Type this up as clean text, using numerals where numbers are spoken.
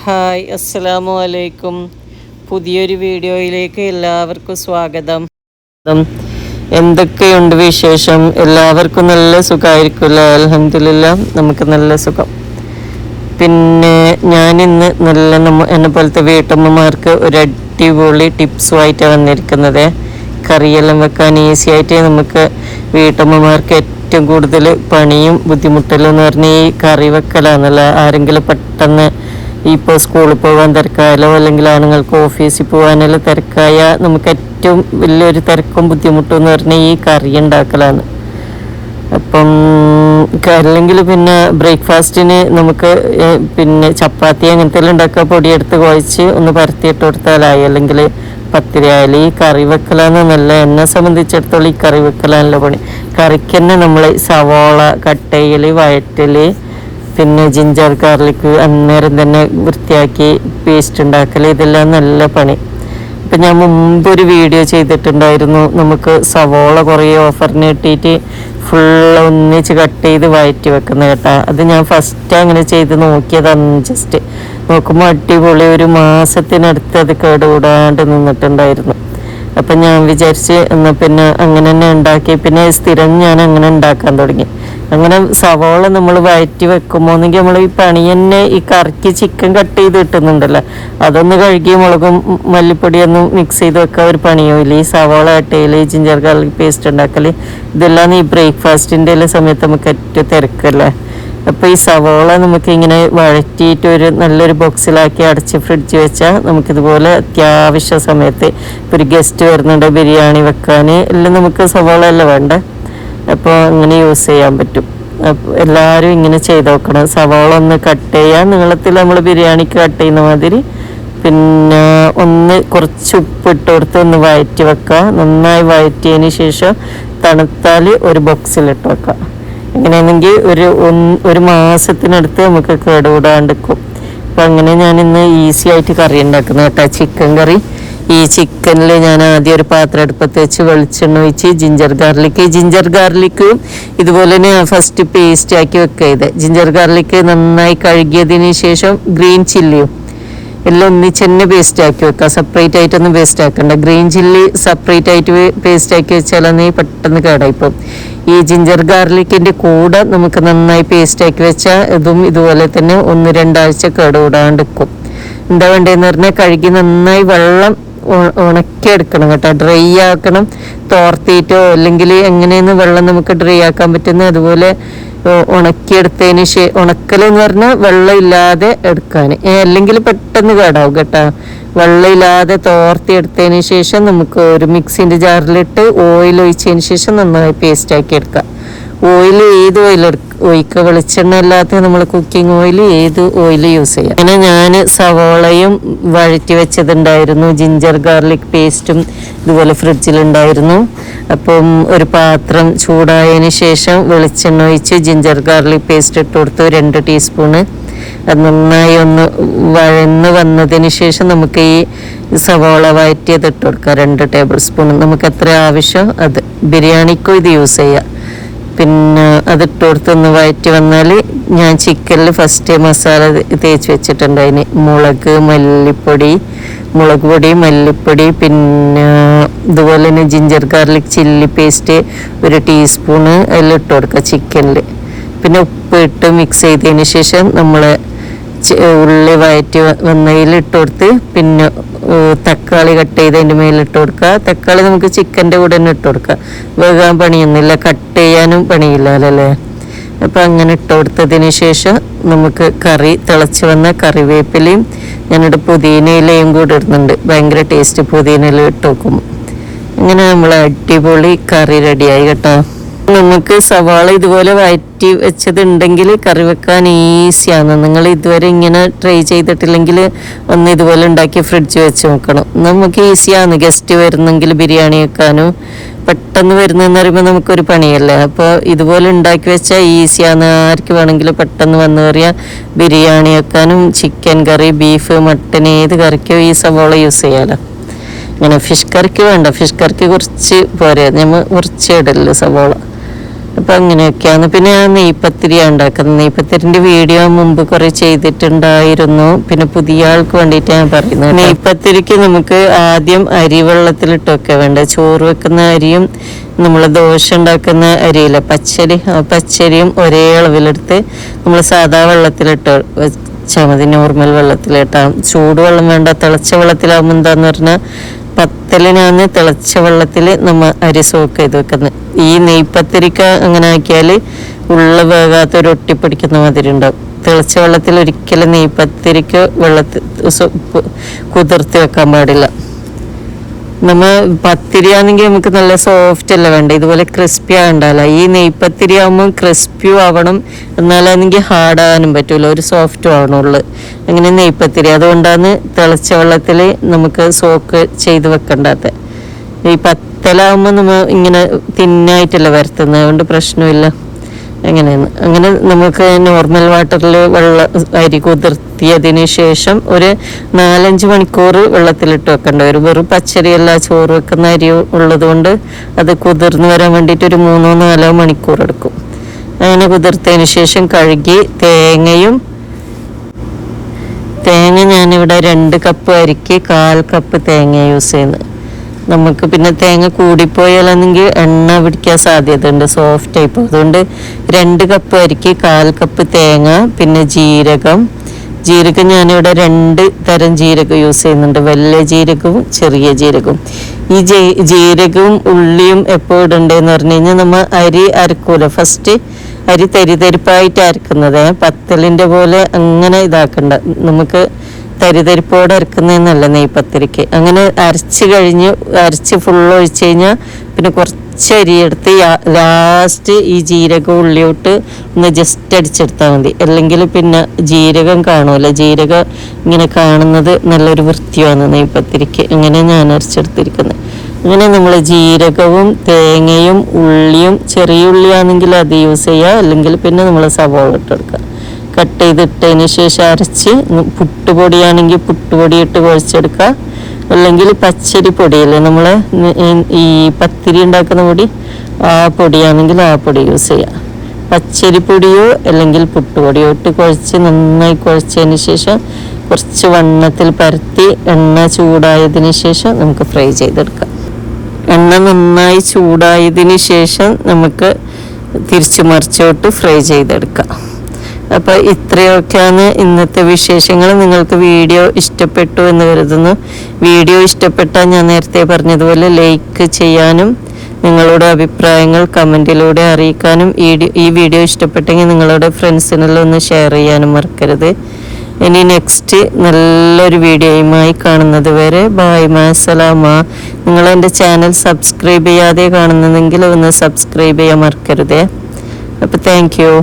Hi, അസ്സലാമു അലൈക്കും. പുതിയൊരു വീഡിയോയിലേക്ക് എല്ലാവർക്കും സ്വാഗതം. എന്തൊക്കെയുണ്ട് വിശേഷം? എല്ലാവർക്കും നല്ല സുഖമായിരിക്കുമല്ലോ? അൽഹംദുലില്ലാ, നമുക്ക് നല്ല സുഖം. പിന്നെ ഞാനിന്ന് എന്നെ പോലത്തെ വീട്ടമ്മമാർക്ക് ഒരു അടിപൊളി ടിപ്സുമായിട്ടാണ് വന്നിരിക്കുന്നത്. കറിയെല്ലാം വെക്കാൻ ഈസി ആയിട്ട് നമുക്ക് വീട്ടമ്മമാർക്ക് ഏറ്റവും കൂടുതൽ പണിയും ബുദ്ധിമുട്ടലും എന്ന് പറഞ്ഞാൽ ഈ കറി വെക്കലാന്നല്ല. ആരെങ്കിലും പെട്ടെന്ന് ഇപ്പോൾ സ്കൂളിൽ പോകാൻ തിരക്കായാലോ അല്ലെങ്കിൽ ആണുങ്ങൾക്ക് ഓഫീസിൽ പോകാനെല്ലാം തിരക്കായ നമുക്ക് ഏറ്റവും വലിയൊരു തിരക്കും ബുദ്ധിമുട്ടും എന്ന് പറഞ്ഞാൽ ഈ കറി ഉണ്ടാക്കലാണ്. അപ്പം അല്ലെങ്കിൽ പിന്നെ ബ്രേക്ക്ഫാസ്റ്റിന് നമുക്ക് പിന്നെ ചപ്പാത്തി അങ്ങനത്തെ എല്ലാം ഉണ്ടാക്കുക, പൊടിയെടുത്ത് കുഴച്ച് ഒന്ന് പരത്തിയിട്ട് കൊടുത്താലായി. അല്ലെങ്കിൽ പത്തിരി ആയാലും ഈ കറി വെക്കലാന്ന് നല്ല, എന്നെ സംബന്ധിച്ചിടത്തോളം ഈ കറി വെക്കലാണല്ലോ പണി. കറിക്ക് തന്നെ നമ്മൾ സവോള കട്ട് ചെയ്യൽ, വഴറ്റൽ, പിന്നെ ജിഞ്ചർ ഗാർലിക്ക് അന്നേരം തന്നെ വൃത്തിയാക്കി പേസ്റ്റ് ഉണ്ടാക്കൽ, ഇതെല്ലാം നല്ല പണി. ഇപ്പം ഞാൻ മുമ്പൊരു വീഡിയോ ചെയ്തിട്ടുണ്ടായിരുന്നു. നമുക്ക് സവോള കുറേ ഓഫറിന് കിട്ടിയിട്ട് ഫുള്ള് ഒന്നിച്ച് കട്ട് ചെയ്ത് വഴറ്റി വെക്കുന്ന കേട്ടോ. അത് ഞാൻ ഫസ്റ്റ് അങ്ങനെ ചെയ്ത് നോക്കിയതാണ്. ജസ്റ്റ് നോക്കുമ്പോൾ അടിപൊളി, ഒരു മാസത്തിനടുത്ത് അത് കേടുകൂടാണ്ട് നിന്നിട്ടുണ്ടായിരുന്നു. അപ്പം ഞാൻ വിചാരിച്ച് എന്നാൽ പിന്നെ അങ്ങനെ തന്നെ ഉണ്ടാക്കി. പിന്നെ സ്ഥിരം ഞാൻ അങ്ങനെ ഉണ്ടാക്കാൻ തുടങ്ങി. അങ്ങനെ സവോള നമ്മൾ വഴറ്റി വെക്കുമ്പോൾ എന്നെങ്കിൽ നമ്മൾ ഈ പണി തന്നെ ഈ കറിക്ക് ചിക്കൻ കട്ട് ചെയ്ത് കിട്ടുന്നുണ്ടല്ലോ, അതൊന്ന് കഴുകി മുളകും മല്ലിപ്പൊടിയൊന്നും മിക്സ് ചെയ്ത് വെക്കാൻ ഒരു പണിയുമില്ല. ഈ സവോള കട്ട് ചെയ്യൽ, ജിഞ്ചർ ഗാർലിക് പേസ്റ്റ് ഉണ്ടാക്കൽ, ഇതെല്ലാം ഈ ബ്രേക്ക്ഫാസ്റ്റിൻ്റെ എല്ലാം സമയത്ത് നമുക്ക് ഏറ്റവും തിരക്കല്ലേ. അപ്പോൾ ഈ സവോള നമുക്ക് ഇങ്ങനെ വഴറ്റിയിട്ട് ഒരു നല്ലൊരു ബോക്സിലാക്കി അടച്ച് ഫ്രിഡ്ജ് വെച്ചാൽ നമുക്കിതുപോലെ അത്യാവശ്യ സമയത്ത് ഇപ്പോൾ ഒരു ഗസ്റ്റ് വരുന്നുണ്ട് ബിരിയാണി വെക്കാൻ എല്ലാം നമുക്ക് സവോള അല്ല വേണ്ട, അപ്പോൾ അങ്ങനെ യൂസ് ചെയ്യാൻ പറ്റും. അപ്പോൾ എല്ലാവരും ഇങ്ങനെ ചെയ്ത് നോക്കണം. സവാള ഒന്ന് കട്ട് ചെയ്യാൻ നീളത്തിൽ നമ്മൾ ബിരിയാണിക്ക് കട്ട് ചെയ്യുന്ന മാതിരി, പിന്നെ ഒന്ന് കുറച്ച് ഉപ്പിട്ട് കൊടുത്ത് ഒന്ന് വഴറ്റി വെക്കുക. നന്നായി വഴറ്റിയതിന് ശേഷം തണുത്താൽ ഒരു ബോക്സിലിട്ട് വെക്കുക. എങ്ങനെയാണെങ്കിൽ ഒരു മാസത്തിനടുത്ത് നമുക്ക് കേടുകൂടാണ്ടിരിക്കും. അപ്പം അങ്ങനെ ഞാനിന്ന് ഈസി ആയിട്ട് കറി ഉണ്ടാക്കുന്നത് കേട്ടോ, ചിക്കൻ കറി. ഈ ചിക്കനിൽ ഞാൻ ആദ്യം ഒരു പാത്രം അടുപ്പത്ത് വെച്ച് വെളിച്ചെണ്ണ ഒഴിച്ച് ജിഞ്ചർ ഗാർലിക്കും ഇതുപോലെ തന്നെ ഫസ്റ്റ് പേസ്റ്റ് ആക്കി വെക്കുക. ഇത് ജിഞ്ചർ ഗാർലിക്ക് നന്നായി കഴുകിയതിന് ശേഷം ഗ്രീൻ ചില്ലിയും എല്ലാം ഒന്നിച്ച് തന്നെ പേസ്റ്റ് ആക്കി വെക്കുക. സെപ്പറേറ്റ് ആയിട്ടൊന്നും പേസ്റ്റ് ആക്കണ്ട. ഗ്രീൻ ചില്ലി സെപ്പറേറ്റ് ആയിട്ട് പേസ്റ്റ് ആക്കി വെച്ചാലൊന്ന് പെട്ടെന്ന് കേടായിപ്പോൾ. ഈ ജിഞ്ചർ ഗാർലിക്കിൻ്റെ കൂടെ നമുക്ക് നന്നായി പേസ്റ്റ് ആക്കി വെച്ചാൽ ഇതും ഇതുപോലെ തന്നെ 1-2 ആഴ്ച കേടുകൂടാണ്ടിരിക്കും. എന്താ വേണ്ടതെന്ന് പറഞ്ഞാൽ കഴുകി നന്നായി വെള്ളം ഉണക്കിയെടുക്കണം കേട്ടോ. ഡ്രൈ ആക്കണം, തോർത്തിയിട്ടോ അല്ലെങ്കിൽ എങ്ങനെയെന്ന് വെള്ളം നമുക്ക് ഡ്രൈ ആക്കാൻ പറ്റുന്ന അതുപോലെ ഉണക്കിയെടുത്തതിന് ഉണക്കൽ എന്ന് പറഞ്ഞാൽ വെള്ളം ഇല്ലാതെ എടുക്കാൻ, അല്ലെങ്കിൽ പെട്ടെന്ന് കേടാവും കേട്ടോ. വെള്ളമില്ലാതെ തോർത്തിയെടുത്തതിന് ശേഷം നമുക്ക് ഒരു മിക്സിൻ്റെ ജാറിലിട്ട് ഓയിൽ ഒഴിച്ചതിന് ശേഷം നന്നായി പേസ്റ്റ് ആക്കി എടുക്കാം. ഓയിൽ ഏത് ഓയിൽ ഒഴിക്കുക, വെളിച്ചെണ്ണ അല്ലാത്ത നമ്മൾ കുക്കിംഗ് ഓയിൽ ഏത് ഓയിൽ യൂസ് ചെയ്യാം. അങ്ങനെ ഞാൻ സവോളയും വഴറ്റി വെച്ചതുണ്ടായിരുന്നു, ജിഞ്ചർ ഗാർലിക് പേസ്റ്റും ഇതുപോലെ ഫ്രിഡ്ജിലുണ്ടായിരുന്നു. അപ്പം ഒരു പാത്രം ചൂടായതിന് ശേഷം വെളിച്ചെണ്ണ ഒഴിച്ച് ജിഞ്ചർ ഗാർലിക് പേസ്റ്റ് ഇട്ട് കൊടുത്തു 2 ടീസ്പൂണ്. അത് നന്നായി ഒന്ന് വഴന്ന് വന്നതിന് ശേഷം നമുക്ക് ഈ സവോള വഴറ്റിയത് ഇട്ട് കൊടുക്കുക 2 ടേബിൾ സ്പൂൺ. നമുക്ക് എത്ര ആവശ്യം അത്, ബിരിയാണിക്കും ഇത് യൂസ് ചെയ്യാം. പിന്നെ അതിട്ട് കൊടുത്തൊന്ന് വഴറ്റി വന്നാൽ ഞാൻ ചിക്കനിൽ ഫസ്റ്റ് മസാല തേച്ച് വെച്ചിട്ടുണ്ട്. അതിന് മുളക് പൊടി, മല്ലിപ്പൊടി, പിന്നെ ഇതുപോലെ തന്നെ ginger garlic chilli paste 1 teaspoon അതിലിട്ട് കൊടുക്കുക ചിക്കനിൽ. പിന്നെ ഉപ്പ് ഇട്ട് മിക്സ് ചെയ്തതിന് ശേഷം നമ്മൾ ഉള്ളി വഴറ്റി വന്നതിലിട്ട് കൊടുത്ത് പിന്നെ തക്കാളി കട്ട് ചെയ്തതിൻ്റെ മേലിട്ട് കൊടുക്കുക. തക്കാളി നമുക്ക് ചിക്കൻ്റെ കൂടെ തന്നെ ഇട്ട് കൊടുക്കുക, വേകാൻ പണിയൊന്നുമില്ല, കട്ട് ചെയ്യാനും പണിയില്ലല്ലേ. അപ്പോൾ അങ്ങനെ ഇട്ട് കൊടുത്തതിന് ശേഷം നമുക്ക് കറി തിളച്ച് വന്ന കറിവേപ്പിലയും ഞാനിവിടെ പുതിനയിലയും കൂടെ ഇടുന്നുണ്ട്. ഭയങ്കര ടേസ്റ്റ് പുതിനയില ഇട്ട് വെക്കുമ്പോൾ. അങ്ങനെ നമ്മൾ അടിപൊളി കറി റെഡിയായി കേട്ടോ. നമുക്ക് സവാള ഇതുപോലെ വഴറ്റി വെച്ചതുണ്ടെങ്കിൽ കറി വെക്കാൻ ഈസിയാണ്. നിങ്ങൾ ഇതുവരെ ഇങ്ങനെ ട്രൈ ചെയ്തിട്ടില്ലെങ്കിൽ ഒന്ന് ഇതുപോലെ ഉണ്ടാക്കി ഫ്രിഡ്ജ് വെച്ച് നോക്കണം. നമുക്ക് ഈസിയാണ്. ഗസ്റ്റ് വരുന്നെങ്കിൽ ബിരിയാണി വെക്കാനും പെട്ടെന്ന് വരുന്നതെന്ന് പറയുമ്പോൾ നമുക്കൊരു പണിയല്ലേ. അപ്പോൾ ഇതുപോലെ ഉണ്ടാക്കി വെച്ചാൽ ഈസിയാണ്. ആർക്ക് വേണമെങ്കിലും പെട്ടെന്ന് വന്നു കയറിയാൽ ബിരിയാണി വെക്കാനും ചിക്കൻ കറി, ബീഫ്, മട്ടൻ ഏത് കറിക്കോ ഈ സവാള യൂസ് ചെയ്യാമല്ലോ. ഇങ്ങനെ ഫിഷ് കറിക്ക് വേണ്ട, ഫിഷ് കറിക്ക് കുറച്ച് പോരെ, നമ്മൾ കുറച്ച് ഇടല്ലോ സവാള. അപ്പം അങ്ങനെയൊക്കെയാണ്. പിന്നെ ഞാൻ നെയ്പത്തിരിയാണ് ഉണ്ടാക്കുന്നത്. നെയ്പത്തിരിൻ്റെ വീഡിയോ മുമ്പ് കുറേ ചെയ്തിട്ടുണ്ടായിരുന്നു. പിന്നെ പുതിയ ആൾക്ക് വേണ്ടിയിട്ട് ഞാൻ പറയുന്നത്, നെയ്പത്തിരിക്ക് നമുക്ക് ആദ്യം അരി വെള്ളത്തിലിട്ട് വെക്കാൻ വേണ്ട. ചോറ് വെക്കുന്ന അരിയും നമ്മൾ ദോശ ഉണ്ടാക്കുന്ന അരിയില്ല പച്ചരി, പച്ചരിയും ഒരേ അളവിലെടുത്ത് നമ്മൾ സാധാ വെള്ളത്തിലിട്ട് വെച്ചാൽ മതി. നോർമൽ വെള്ളത്തിലിട്ടാം. ചൂടുവെള്ളം വേണ്ട. തിളച്ച വെള്ളത്തിലാവുമ്പോൾ എന്താന്ന് പറഞ്ഞാൽ പത്തലിനാണ് തിളച്ച വെള്ളത്തിൽ നമ്മൾ അരി സോക്ക് ചെയ്ത് വെക്കുന്നത്. ഈ നെയ്പത്തിരിക്ക അങ്ങനെ ആക്കിയാൽ ഉള്ള വേകാത്തൊരു ഒട്ടിപ്പിടിക്കുന്ന മാതിരി ഉണ്ടാവും. തിളച്ച വെള്ളത്തിൽ ഒരിക്കലും നെയ്പത്തിരിക്ക് വെള്ളത്തിൽ കുതിർത്തി വെക്കാൻ പാടില്ല. നമ്മൾ പത്തിരിയാണെങ്കിൽ നമുക്ക് നല്ല സോഫ്റ്റ് അല്ല വേണ്ട, ഇതുപോലെ ക്രിസ്പി ആകണ്ടല്ല. ഈ നെയ്പത്തിരി ആകുമ്പോൾ ക്രിസ്പിയും ആവണം, എന്നാലാണെങ്കിൽ ഹാർഡാകാനും പറ്റൂല, ഒരു സോഫ്റ്റും ആവണുള്ളു. അങ്ങനെ നെയ്പത്തിരി അതുകൊണ്ടാണ് തിളച്ച വെള്ളത്തിൽ നമുക്ക് സോക്ക് ചെയ്ത് വെക്കേണ്ടത്. ഈ പത്തലാകുമ്പോൾ നമ്മൾ ഇങ്ങനെ തിന്നായിട്ടല്ല വരത്തുന്നത്, അതുകൊണ്ട് പ്രശ്നമില്ല. അങ്ങനെയാണ്. അങ്ങനെ നമുക്ക് നോർമൽ വാട്ടറിൽ അരി കുതിർത്തിയതിന് ശേഷം ഒരു 4-5 മണിക്കൂർ വെള്ളത്തിലിട്ട് വെക്കേണ്ട വരും. വെറും പച്ചരിയല്ല, ചോറ് വെക്കുന്ന അരി ഉള്ളത് കൊണ്ട് അത് കുതിർന്ന് വരാൻ വേണ്ടിയിട്ട് ഒരു 3-4 മണിക്കൂർ എടുക്കും. അങ്ങനെ കുതിർത്തതിന് ശേഷം കഴുകി തേങ്ങ ഞാനിവിടെ 2 കപ്പ് അരിക്ക് 1/4 കപ്പ് തേങ്ങ യൂസ് ചെയ്യുന്നത്. നമുക്ക് പിന്നെ തേങ്ങ കൂടിപ്പോയാലെങ്കിൽ എണ്ണ പിടിക്കാൻ സാധ്യത ഉണ്ട്, സോഫ്റ്റ് ആയിപ്പോൾ. അതുകൊണ്ട് 2 കപ്പ് അരിക്ക് 1/4 കപ്പ് തേങ്ങ. പിന്നെ ജീരകം ഞാനിവിടെ 2 തരം ജീരകം യൂസ് ചെയ്യുന്നുണ്ട്, വലിയ ജീരകവും ചെറിയ ജീരകവും. ഈ ജീരകവും ഉള്ളിയും എപ്പോൾ ഇടണ്ടേന്ന് പറഞ്ഞു കഴിഞ്ഞാൽ നമ്മൾ അരി അരക്കൂല, ഫസ്റ്റ് അരി തരിതരിപ്പായിട്ട് അരക്കുന്നത്. പത്തലിൻ്റെ പോലെ അങ്ങനെ ഇതാക്കണ്ട, നമുക്ക് തരിതരിപ്പോടെ അരക്കുന്നതെന്നല്ല നെയ്പത്തിരിക്ക്. അങ്ങനെ അരച്ച് ഫുള്ള് ഒഴിച്ച് കഴിഞ്ഞാൽ പിന്നെ കുറച്ച് അരിയെടുത്ത് ലാസ്റ്റ് ഈ ജീരകം ഉള്ളിയോട്ട് ഒന്ന് ജസ്റ്റ് അടിച്ചെടുത്താൽ മതി. അല്ലെങ്കിൽ പിന്നെ ജീരകം കാണുമല്ലോ, ജീരകം ഇങ്ങനെ കാണുന്നത് നല്ലൊരു വൃത്തിയാണ് നെയ്പത്തിരിക്ക്. അങ്ങനെ ഞാൻ അരച്ചെടുത്തിരിക്കുന്നത്. അങ്ങനെ നമ്മൾ ജീരകവും തേങ്ങയും ഉള്ളിയും, ചെറിയ ഉള്ളിയാണെങ്കിൽ അത് യൂസ് ചെയ്യുക, അല്ലെങ്കിൽ പിന്നെ നമ്മൾ സവാള ഇട്ടെടുക്കുക. കട്ട് ചെയ്തിട്ടതിന് ശേഷം അരച്ച്, പുട്ടുപൊടിയാണെങ്കിൽ പുട്ടുപൊടി ഇട്ട് കുഴച്ചെടുക്കുക, അല്ലെങ്കിൽ പച്ചരി പൊടിയല്ലേ നമ്മൾ ഈ പത്തിരി ഉണ്ടാക്കുന്ന പൊടി, ആ പൊടിയാണെങ്കിൽ ആ പൊടി യൂസ് ചെയ്യുക. പച്ചരി പൊടിയോ അല്ലെങ്കിൽ പുട്ടുപൊടിയോ ഇട്ട് കുഴച്ച് നന്നായി കുഴച്ചതിന് ശേഷം കുറച്ച് വണ്ണത്തിൽ പരത്തി എണ്ണ ചൂടായതിന് ശേഷം നമുക്ക് ഫ്രൈ ചെയ്തെടുക്കാം. എണ്ണ നന്നായി ചൂടായതിന് ശേഷം നമുക്ക് തിരിച്ചു മറിച്ചോട്ട് ഫ്രൈ ചെയ്തെടുക്കാം. അപ്പോൾ ഇത്രയൊക്കെയാണ് ഇന്നത്തെ വിശേഷങ്ങൾ. നിങ്ങൾക്ക് വീഡിയോ ഇഷ്ടപ്പെട്ടു എന്ന് കരുതുന്നു. വീഡിയോ ഇഷ്ടപ്പെട്ടാൽ ഞാൻ നേരത്തെ പറഞ്ഞതുപോലെ ലൈക്ക് ചെയ്യാനും നിങ്ങളുടെ അഭിപ്രായങ്ങൾ കമൻറ്റിലൂടെ അറിയിക്കാനും, ഈ വീഡിയോ ഇഷ്ടപ്പെട്ടെങ്കിൽ നിങ്ങളുടെ ഫ്രണ്ട്സിനെല്ലാം ഒന്ന് ഷെയർ ചെയ്യാനും മറക്കരുത്. ഇനി നെക്സ്റ്റ് നല്ലൊരു വീഡിയോയുമായി കാണുന്നത് വരെ ബായ് മാസലാമ. നിങ്ങൾ എൻ്റെ ചാനൽ സബ്സ്ക്രൈബ് ചെയ്യാതെ കാണുന്നതെങ്കിൽ ഒന്ന് സബ്സ്ക്രൈബ് ചെയ്യാൻ മറക്കരുതേ. അപ്പോൾ താങ്ക് യു.